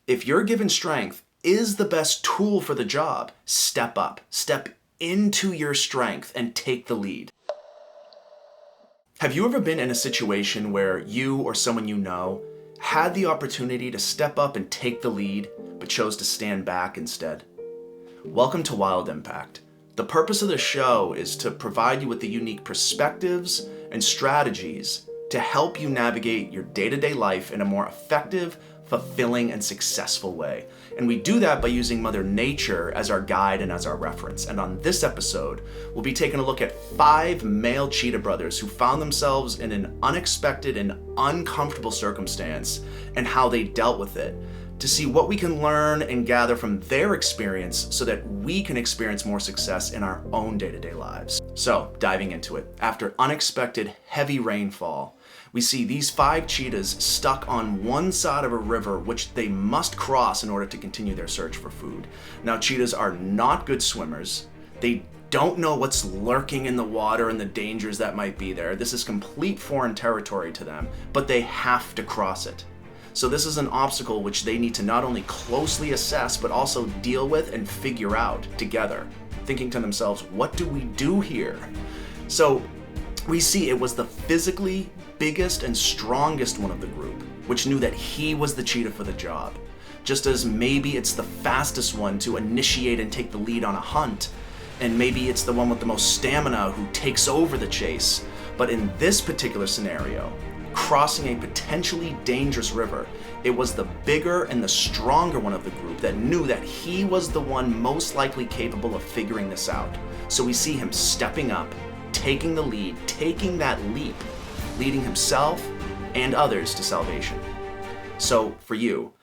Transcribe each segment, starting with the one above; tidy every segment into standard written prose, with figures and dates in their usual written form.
If your given strength is the best tool for the job, step up, step into your strength and take the lead. Have you ever been in a situation where you or someone you know had the opportunity to step up and take the lead, but chose to stand back instead? Welcome to Wild Impact. The purpose of the show is to provide you with the unique perspectives and strategies to help you navigate your day-to-day life in a more effective, fulfilling, and successful way. And we do that by using Mother Nature as our guide and as our reference. And on this episode, we'll be taking a look at 5 male cheetah brothers who found themselves in an unexpected and uncomfortable circumstance and how they dealt with it, to see what we can learn and gather from their experience so that we can experience more success in our own day-to-day lives. So, diving into it, after unexpected heavy rainfall, we see these 5 cheetahs stuck on one side of a river which they must cross in order to continue their search for food. Now, cheetahs are not good swimmers. They don't know what's lurking in the water and the dangers that might be there. This is complete foreign territory to them, but they have to cross it. So this is an obstacle which they need to not only closely assess, but also deal with and figure out together, thinking to themselves, what do we do here? So we see it was the physically biggest and strongest one of the group, which knew that he was the cheetah for the job. Just as maybe it's the fastest one to initiate and take the lead on a hunt, and maybe it's the one with the most stamina who takes over the chase. But in this particular scenario, crossing a potentially dangerous river, it was the bigger and the stronger one of the group that knew that he was the one most likely capable of figuring this out. So we see him stepping up, taking the lead, taking that leap, leading himself and others to salvation. So for you,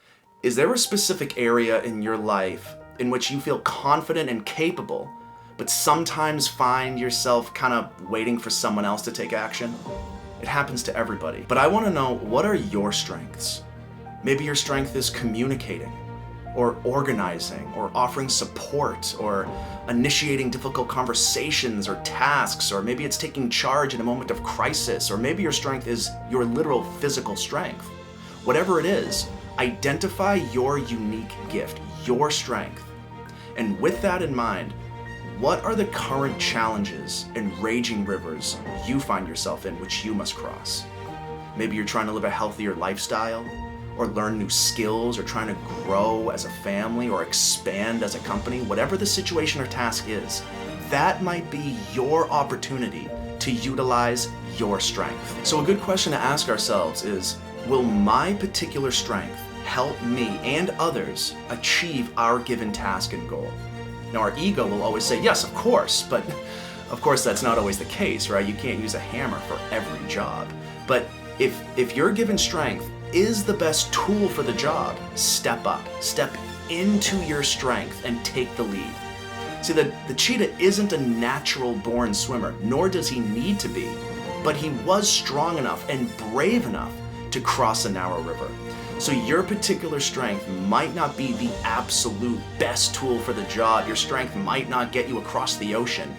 is there a specific area in your life in which you feel confident and capable, but sometimes find yourself kind of waiting for someone else to take action? It happens to everybody. But I want to know, what are your strengths? Maybe your strength is communicating, or organizing, or offering support, or initiating difficult conversations or tasks, or maybe it's taking charge in a moment of crisis, or maybe your strength is your literal physical strength. Whatever it is, identify your unique gift, your strength. And with that in mind, what are the current challenges and raging rivers you find yourself in which you must cross? Maybe you're trying to live a healthier lifestyle, or learn new skills, or trying to grow as a family, or expand as a company. Whatever the situation or task is, that might be your opportunity to utilize your strength. So a good question to ask ourselves is, will my particular strength help me and others achieve our given task and goal? Now, our ego will always say, yes, of course, but of course that's not always the case, right? You can't use a hammer for every job. But if your given strength is the best tool for the job, step up, step into your strength and take the lead. See, the cheetah isn't a natural born swimmer, nor does he need to be, but he was strong enough and brave enough to cross a narrow river. So your particular strength might not be the absolute best tool for the job. Your strength might not get you across the ocean,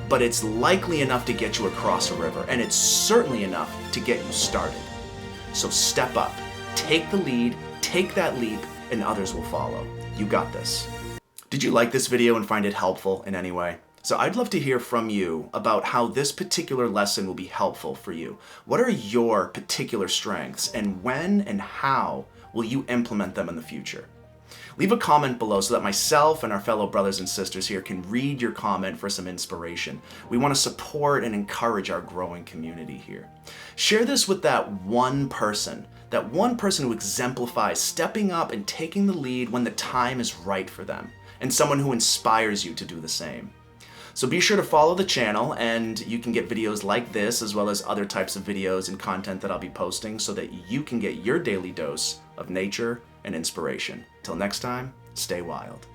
but it's likely enough to get you across a river, and it's certainly enough to get you started. So step up, take the lead, take that leap, and others will follow. You got this. Did you like this video and find it helpful in any way? So I'd love to hear from you about how this particular lesson will be helpful for you. What are your particular strengths, and when and how will you implement them in the future? Leave a comment below so that myself and our fellow brothers and sisters here can read your comment for some inspiration. We want to support and encourage our growing community here. Share this with that one person who exemplifies stepping up and taking the lead when the time is right for them, and someone who inspires you to do the same. So be sure to follow the channel, and you can get videos like this as well as other types of videos and content that I'll be posting so that you can get your daily dose of nature and inspiration. Till next time, stay wild.